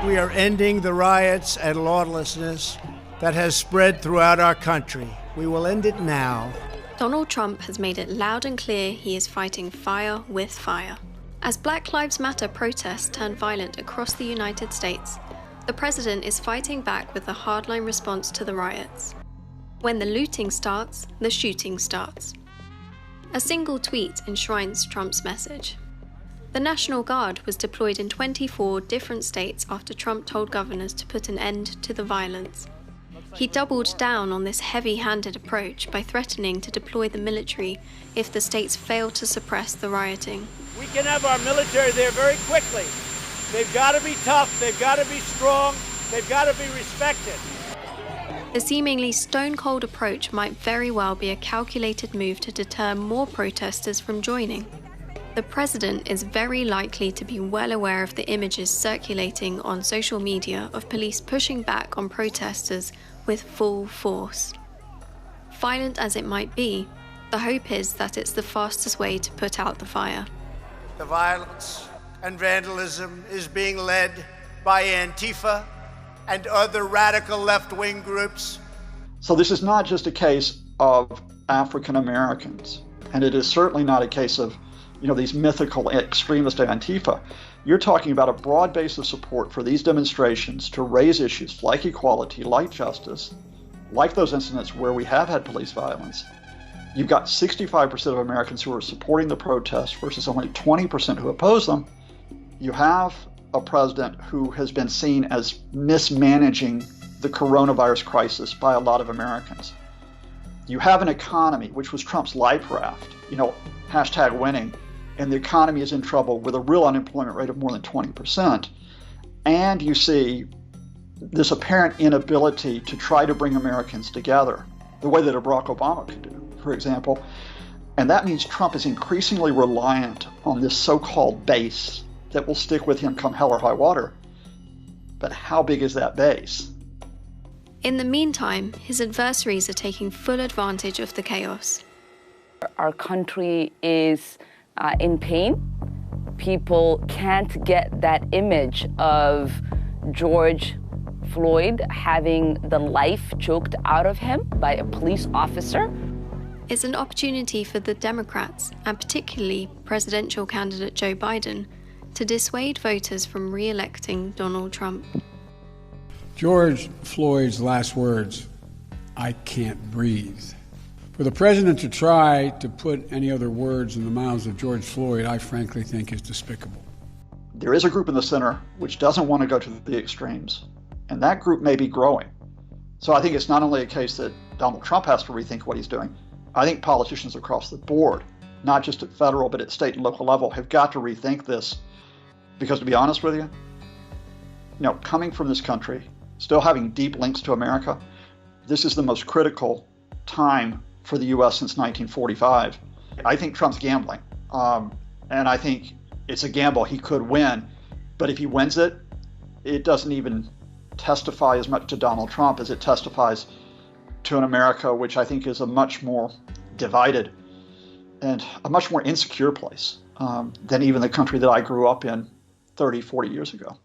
We are ending the riots and lawlessness that has spread throughout our country. We will end it now. Donald Trump has made it loud and clear he is fighting fire with fire. As Black Lives Matter protests turn violent across the United States, the president is fighting back with a hardline response to the riots. When the looting starts, the shooting starts. A single tweet enshrines Trump's message. The National Guard was deployed in 24 different states after Trump told governors to put an end to the violence. He doubled down on this heavy-handed approach by threatening to deploy the military if the states fail to suppress the rioting. We can have our military there very quickly. They've got to be tough, they've got to be strong, they've got to be respected. The seemingly stone-cold approach might very well be a calculated move to deter more protesters from joining. The president is very likely to be well aware of the images circulating on social media of police pushing back on protesters with full force. Violent as it might be, the hope is that it's the fastest way to put out the fire. The violence and vandalism is being led by Antifa and other radical left-wing groups. So this is not just a case of African Americans, and it is certainly not a case of these mythical extremist Antifa. You're talking about a broad base of support for these demonstrations to raise issues like equality, like justice, like those incidents where we have had police violence. You've got 65% of Americans who are supporting the protests versus only 20% who oppose them. You have a president who has been seen as mismanaging the coronavirus crisis by a lot of Americans. You have an economy, which was Trump's life raft, hashtag winning, and the economy is in trouble with a real unemployment rate of more than 20%. And you see this apparent inability to try to bring Americans together, the way that a Barack Obama could do, for example. And that means Trump is increasingly reliant on this so-called base that will stick with him come hell or high water. But how big is that base? In the meantime, his adversaries are taking full advantage of the chaos. Our country is in pain. People can't get that image of George Floyd having the life choked out of him by a police officer. It's an opportunity for the Democrats, and particularly presidential candidate Joe Biden, to dissuade voters from re-electing Donald Trump. George Floyd's last words, "I can't breathe." For the president to try to put any other words in the mouths of George Floyd, I frankly think is despicable. There is a group in the center which doesn't want to go to the extremes, and that group may be growing. So I think it's not only a case that Donald Trump has to rethink what he's doing. I think politicians across the board, not just at federal but at state and local level, have got to rethink this. Because to be honest with you, coming from this country, still having deep links to America, this is the most critical time for the U.S. since 1945. I think Trump's gambling, and I think it's a gamble he could win. But if he wins it, it doesn't even testify as much to Donald Trump as it testifies to an America which I think is a much more divided and a much more insecure place than even the country that I grew up in 30, 40 years ago.